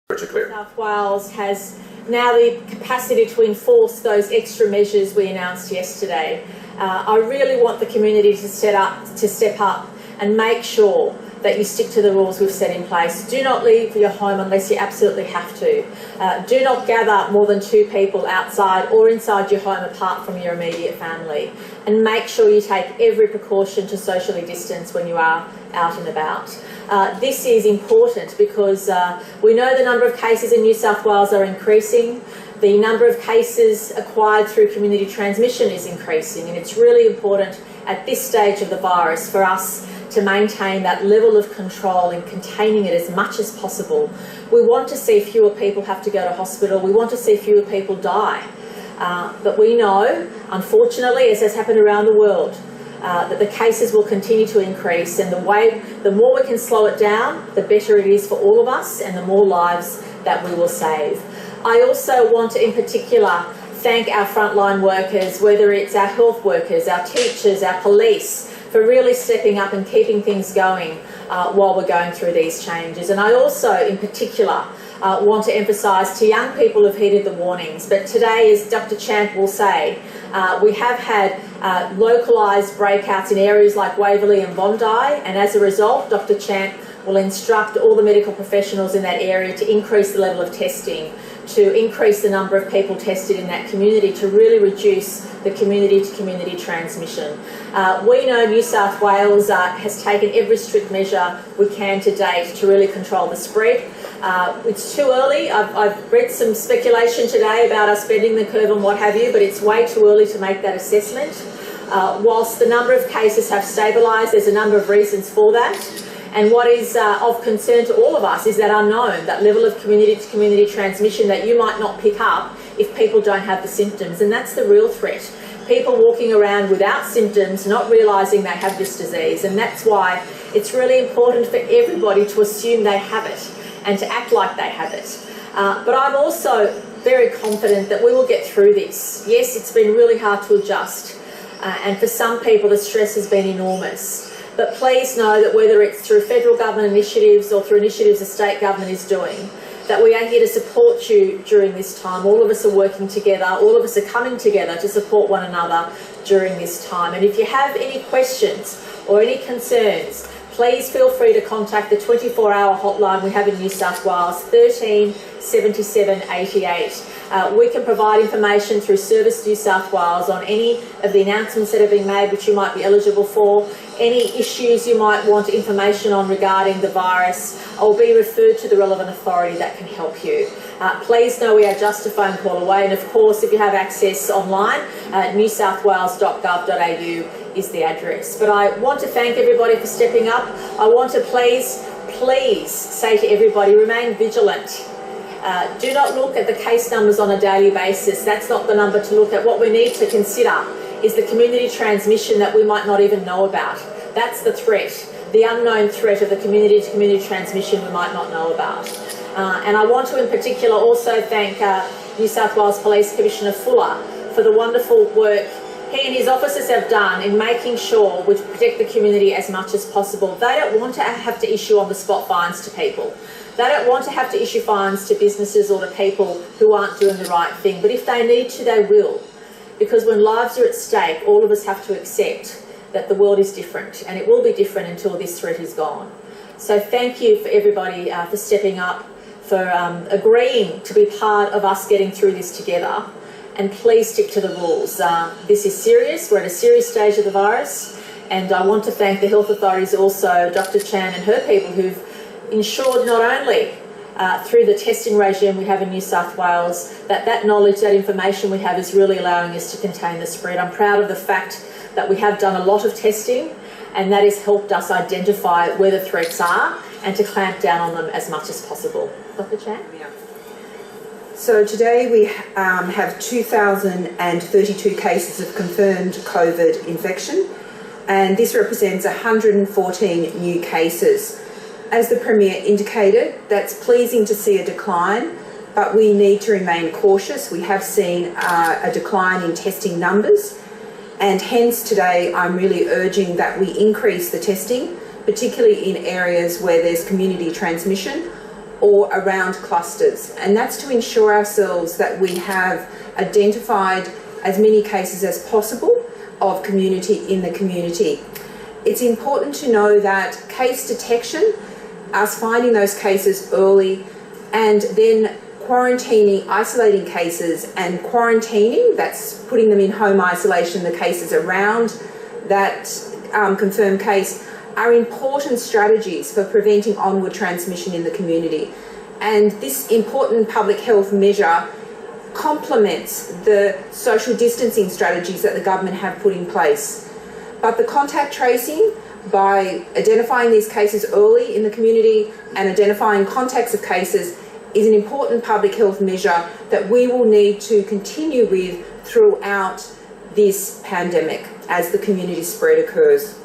Berejiklian. South Wales has now the capacity to enforce those extra measures we announced yesterday. I really want the community to step up and make sure that you stick to the rules we've set in place. Do not leave your home unless you absolutely have to. Do not gather more than 2 people outside or inside your home apart from your immediate family. And make sure you take every precaution to socially distance when you are out and about. This is important because we know the number of cases in New South Wales are increasing. The number of cases acquired through community transmission is increasing, and it's really important at this stage of the virus for us to maintain that level of control and containing it as much as possible. We want to see fewer people have to go to hospital. We want to see fewer people die. But we know, unfortunately, as has happened around the world, that the cases will continue to increase, and the more we can slow it down, the better it is for all of us and the more lives that we will save. I also want to, in particular, thank our frontline workers, whether it's our health workers, our teachers, our police, for really stepping up and keeping things going while we're going through these changes. And I also, in particular, want to emphasise to young people who've heeded the warnings, but today, as Dr. Chant will say, we have had localised breakouts in areas like Waverley and Bondi, and as a result, Dr. Chant will instruct all the medical professionals in that area to increase the level of testing, to increase the number of people tested in that community, to really reduce the community-to-community transmission. We know New South Wales has taken every strict measure we can to date to really control the spread. It's too early. I've read some speculation today about us bending the curve and what have you, but it's way too early to make that assessment. Whilst the number of cases have stabilised, there's a number of reasons for that. And what is of concern to all of us is that unknown, that level of community-to-community transmission that you might not pick up if people don't have the symptoms. And that's the real threat. People walking around without symptoms, not realising they have this disease. And that's why it's really important for everybody to assume they have it and to act like they have it. But I'm also very confident that we will get through this. Yes, it's been really hard to adjust. And for some people, the stress has been enormous. But please know that whether it's through federal government initiatives or through initiatives the state government is doing, that we are here to support you during this time. All of us are working together. All of us are coming together to support one another during this time. And if you have any questions or any concerns, please feel free to contact the 24-hour hotline we have in New South Wales, 13 77 88. We can provide information through Service New South Wales on any of the announcements that have been made which you might be eligible for, any issues you might want information on regarding the virus, or be referred to the relevant authority that can help you. Please know we are just a phone call away, and of course if you have access online, newsouthwales.gov.au is the address. But I want to thank everybody for stepping up. I want to please say to everybody, remain vigilant. Do not look at the case numbers on a daily basis. That's not the number to look at. What we need to consider is the community transmission that we might not even know about. That's the threat, the unknown threat of the community-to-community transmission we might not know about. And I want to in particular also thank New South Wales Police Commissioner Fuller for the wonderful work he and his officers have done in making sure we protect the community as much as possible. They don't want to have to issue on-the-spot fines to people. They don't want to have to issue fines to businesses or to people who aren't doing the right thing. But if they need to, they will. Because when lives are at stake, all of us have to accept that the world is different, and it will be different until this threat is gone. So thank you for everybody for stepping up, for agreeing to be part of us getting through this together. And please stick to the rules. This is serious. We're at a serious stage of the virus. And I want to thank the health authorities also, Dr. Chan and her people, who've ensured not only through the testing regime we have in New South Wales, that knowledge, that information we have is really allowing us to contain the spread. I'm proud of the fact that we have done a lot of testing, and that has helped us identify where the threats are and to clamp down on them as much as possible. Dr. Chan? Yeah. So today we have 2,032 cases of confirmed COVID infection, and this represents 114 new cases. As the Premier indicated, that's pleasing to see a decline, but we need to remain cautious. We have seen a decline in testing numbers, and hence today I'm really urging that we increase the testing, particularly in areas where there's community transmission or around clusters. And that's to ensure ourselves that we have identified as many cases as possible of community in the community. It's important to know that case detection, us finding those cases early and then quarantining, isolating cases and quarantining, that's putting them in home isolation, the cases around that confirmed case, are important strategies for preventing onward transmission in the community. And this important public health measure complements the social distancing strategies that the government have put in place. But the contact tracing, by identifying these cases early in the community and identifying contacts of cases, is an important public health measure that we will need to continue with throughout this pandemic as the community spread occurs.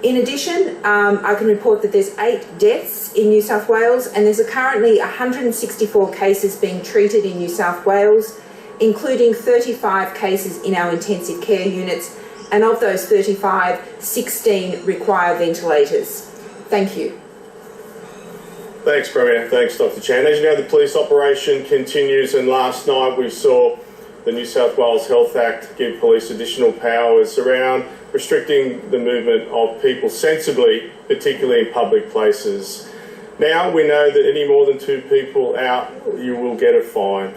In addition, I can report that there's 8 deaths in New South Wales, and there's currently 164 cases being treated in New South Wales, including 35 cases in our intensive care units, and of those 35, 16 require ventilators. Thank you. Thanks, Premier. Thanks, Dr. Chant. As you know, the police operation continues, and last night we saw the New South Wales Health Act give police additional powers around restricting the movement of people sensibly, particularly in public places. Now we know that any more than 2 people out, you will get a fine.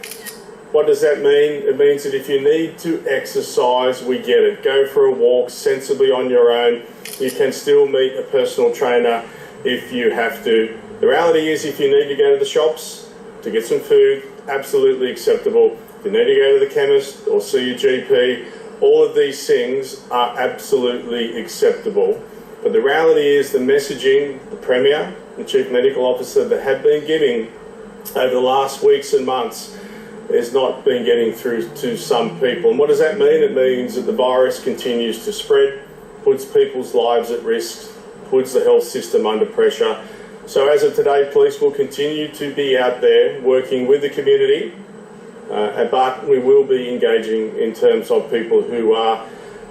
What does that mean? It means that if you need to exercise, we get it. Go for a walk sensibly on your own. You can still meet a personal trainer if you have to. The reality is, if you need to go to the shops to get some food, absolutely acceptable. If you need to go to the chemist or see your GP, all of these things are absolutely acceptable. But the reality is the messaging the Premier, the Chief Medical Officer, that have been giving over the last weeks and months has not been getting through to some people. And what does that mean? It means that the virus continues to spread, puts people's lives at risk, puts the health system under pressure. So as of today, police will continue to be out there working with the community, but we will be engaging in terms of people who are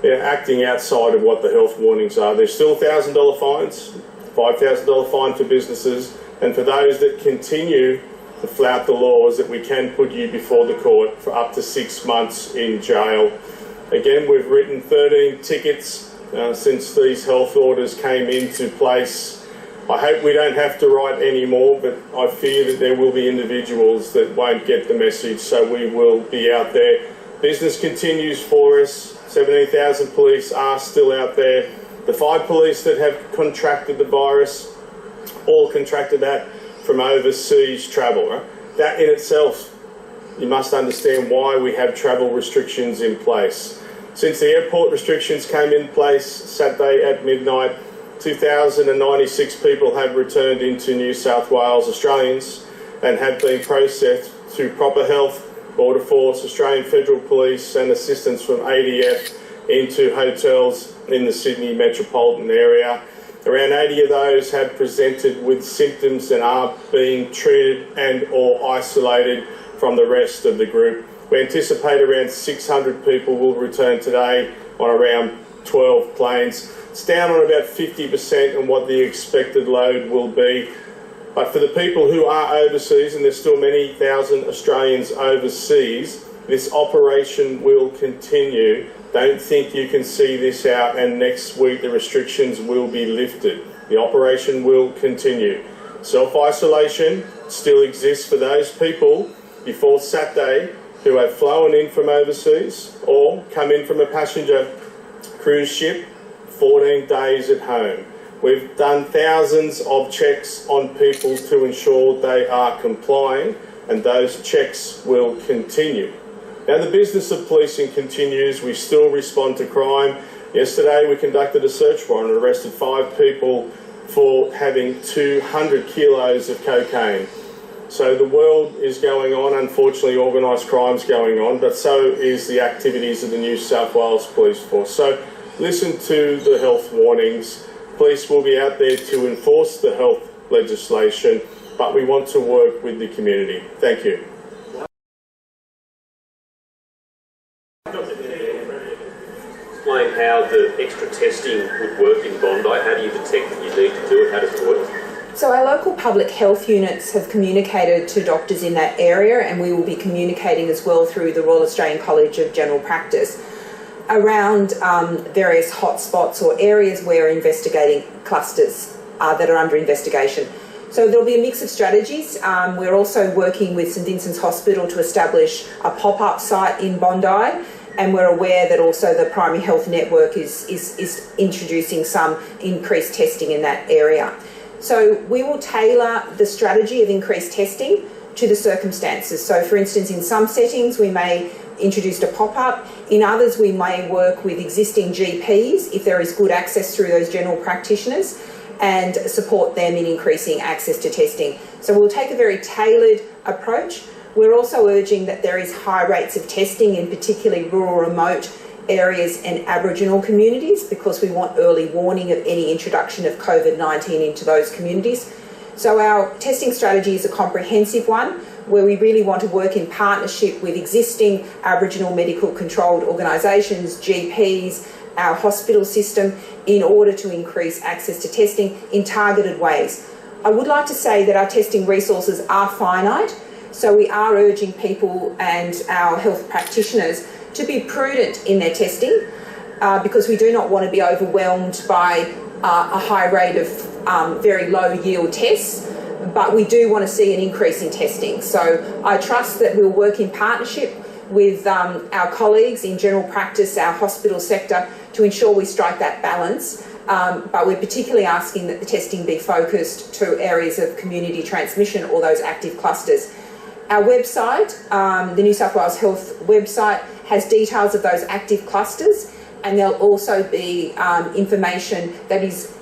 acting outside of what the health warnings are. There's still $1,000 fines, $5,000 fine for businesses, and for those that continue to flout the laws, that we can put you before the court for up to 6 months in jail. Again, we've written 13 tickets since these health orders came into place. I hope we don't have to write any more, but I fear that there will be individuals that won't get the message, so we will be out there. Business continues for us. 17,000 police are still out there. The 5 police that have contracted the virus all contracted that from overseas travel. Right? That in itself, you must understand why we have travel restrictions in place. Since the airport restrictions came in place Saturday at midnight, 2,096 people have returned into New South Wales, Australians, and have been processed through Proper Health, Border Force, Australian Federal Police and assistance from ADF into hotels in the Sydney metropolitan area. Around 80 of those have presented with symptoms and are being treated and or isolated from the rest of the group. We anticipate around 600 people will return today on around 12 planes. It's down on about 50% on what the expected load will be. But for the people who are overseas, and there's still many thousand Australians overseas, this operation will continue. Don't think you can see this out and next week the restrictions will be lifted. The operation will continue. Self-isolation still exists for those people before Saturday who have flown in from overseas or come in from a passenger cruise ship, 14 days at home. We've done thousands of checks on people to ensure they are complying, and those checks will continue. Now, the business of policing continues. We still respond to crime. Yesterday, we conducted a search warrant and arrested 5 people for having 200 kilos of cocaine. So the world is going on. Unfortunately, organised crime's going on, but so is the activities of the New South Wales Police Force. So listen to the health warnings. Police will be out there to enforce the health legislation, but we want to work with the community. Thank you. Explain how the extra testing would work in Bondi. How do you detect that you need to do it? How does it work? So our local public health units have communicated to doctors in that area, and we will be communicating as well through the Royal Australian College of General Practice around various hotspots or areas where investigating clusters that are under investigation. So there'll be a mix of strategies. We're also working with St Vincent's Hospital to establish a pop-up site in Bondi, and we're aware that also the Primary Health Network is introducing some increased testing in that area. So we will tailor the strategy of increased testing to the circumstances. So for instance, in some settings we may introduce a pop-up, in others we may work with existing GPs if there is good access through those general practitioners and support them in increasing access to testing. So we'll take a very tailored approach. We're also urging that there is high rates of testing in particularly rural, remote areas and Aboriginal communities, because we want early warning of any introduction of COVID-19 into those communities. So our testing strategy is a comprehensive one where we really want to work in partnership with existing Aboriginal medical controlled organisations, GPs, our hospital system, in order to increase access to testing in targeted ways. I would like to say that our testing resources are finite, so we are urging people and our health practitioners to be prudent in their testing because we do not want to be overwhelmed by a high rate of very low yield tests, but we do want to see an increase in testing. So I trust that we'll work in partnership with our colleagues in general practice, our hospital sector, to ensure we strike that balance. But we're particularly asking that the testing be focused to areas of community transmission or those active clusters. Our website, the New South Wales Health website, has details of those active clusters, and there'll also be information that is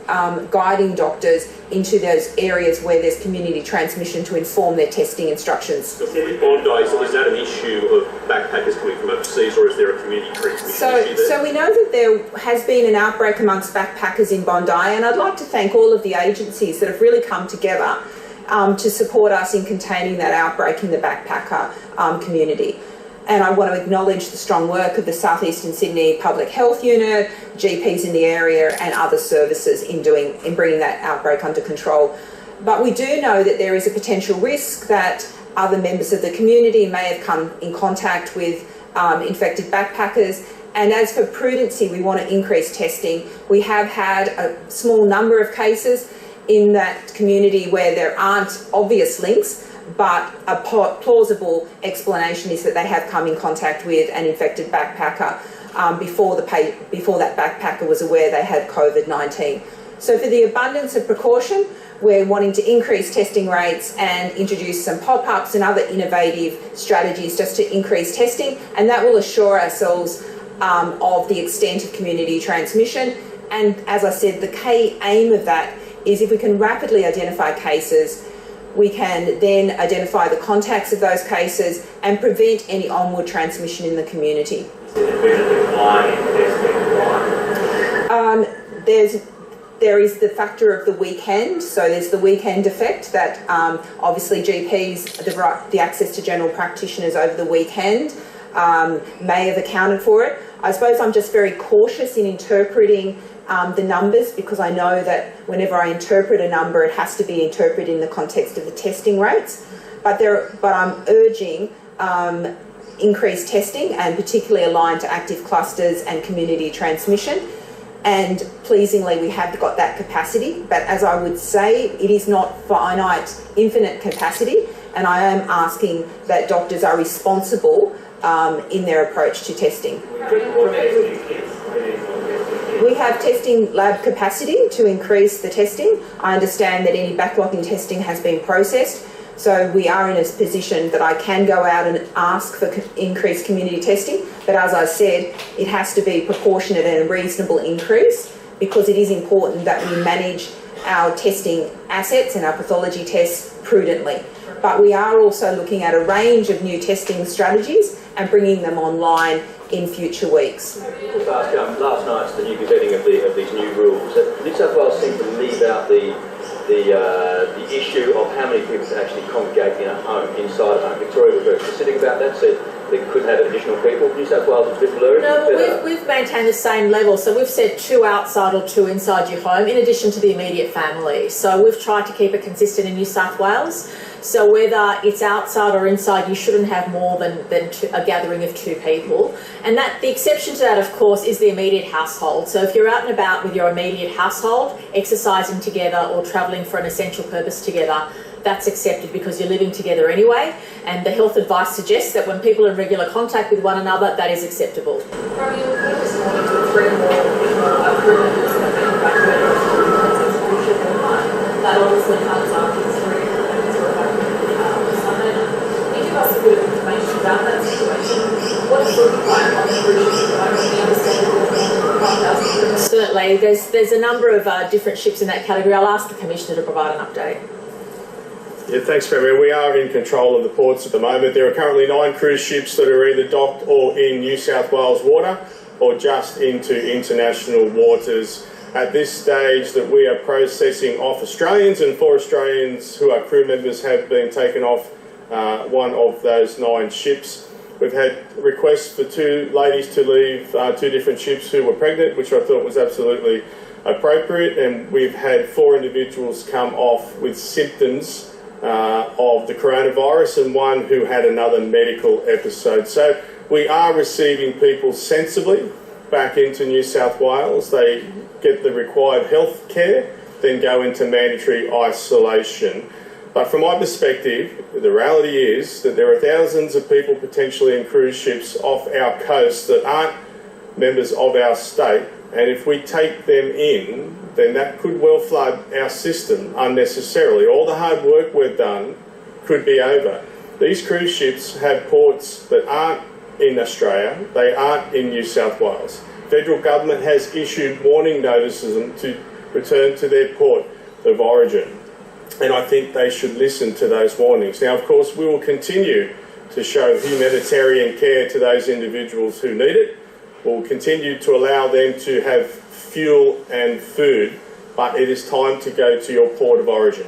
guiding doctors into those areas where there's community transmission to inform their testing instructions. So with Bondi, is that an issue of backpackers coming from overseas, or is there a community transmission issue there? So we know that there has been an outbreak amongst backpackers in Bondi, and I'd like to thank all of the agencies that have really come together to support us in containing that outbreak in the backpacker community. And I want to acknowledge the strong work of the South Eastern Sydney Public Health Unit, GPs in the area and other services in bringing that outbreak under control. But we do know that there is a potential risk that other members of the community may have come in contact with infected backpackers. And as for prudency, we want to increase testing. We have had a small number of cases in that community where there aren't obvious links, but a plausible explanation is that they have come in contact with an infected backpacker before that backpacker was aware they had COVID-19. So for the abundance of precaution, we're wanting to increase testing rates and introduce some pop-ups and other innovative strategies just to increase testing, and that will assure ourselves of the extent of community transmission. And as I said, the key aim of that is if we can rapidly identify cases, we can then identify the contacts of those cases and prevent any onward transmission in the community. There is the factor of the weekend, so there's the weekend effect that obviously GPs, the access to general practitioners over the weekend may have accounted for it. I suppose I'm just very cautious in interpreting the numbers, because I know that whenever I interpret a number, it has to be interpreted in the context of the testing rates. But I'm urging increased testing, and particularly aligned to active clusters and community transmission. And pleasingly, we have got that capacity. But as I would say, it is not finite, infinite capacity. And I am asking that doctors are responsible in their approach to testing. We have testing lab capacity to increase the testing. I understand that any backlogging testing has been processed, so we are in a position that I can go out and ask for increased community testing, but as I said, it has to be proportionate and a reasonable increase, because it is important that we manage our testing assets and our pathology tests prudently. But we are also looking at a range of new testing strategies and bringing them online in future weeks. Last night's the new gazetting of these new rules. New South Wales seemed to leave out the issue of how many people can actually congregate in a home, inside a home. Victoria was very specific about that, said there could couldn't have additional people. New South Wales is a bit blurry. No, we've maintained the same level. So we've said 2 outside or 2 inside your home, in addition to the immediate family. So we've tried to keep it consistent in New South Wales. So whether it's outside or inside, you shouldn't have more than a gathering of 2 people. And that the exception to that, of course, is the immediate household. So if you're out and about with your immediate household, exercising together or travelling for an essential purpose together, that's accepted because you're living together anyway. And the health advice suggests that when people are in regular contact with one another, that is acceptable. From your this morning to 3 more crew members have been evacuated from the ship in line. That obviously comes after 3 members were evacuated on Sunday. Can you give us a bit of information about that situation? What is the plan on the cruise ship at the moment? We understand that Certainly, there's a number of different ships in that category. I'll ask the Commissioner to provide an update. Yeah, thanks, Premier. We are in control of the ports at the moment. There are currently 9 cruise ships that are either docked or in New South Wales water or just into international waters. At this stage that we are processing off Australians, and 4 Australians who are crew members have been taken off one of those 9 ships. We've had requests for 2 ladies to leave 2 different ships who were pregnant, which I thought was absolutely appropriate, and we've had 4 individuals come off with symptoms of the coronavirus and 1 who had another medical episode. So we are receiving people sensibly back into New South Wales. They get the required health care, then go into mandatory isolation. But from my perspective, the reality is that there are thousands of people potentially in cruise ships off our coast that aren't members of our state, and if we take them in, then that could well flood our system unnecessarily. All the hard work we've done could be over. These cruise ships have ports that aren't in Australia, they aren't in New South Wales. Federal government has issued warning notices to return to their port of origin, and I think they should listen to those warnings. Now, of course, we will continue to show humanitarian care to those individuals who need it. We'll continue to allow them to have fuel and food, but it is time to go to your port of origin.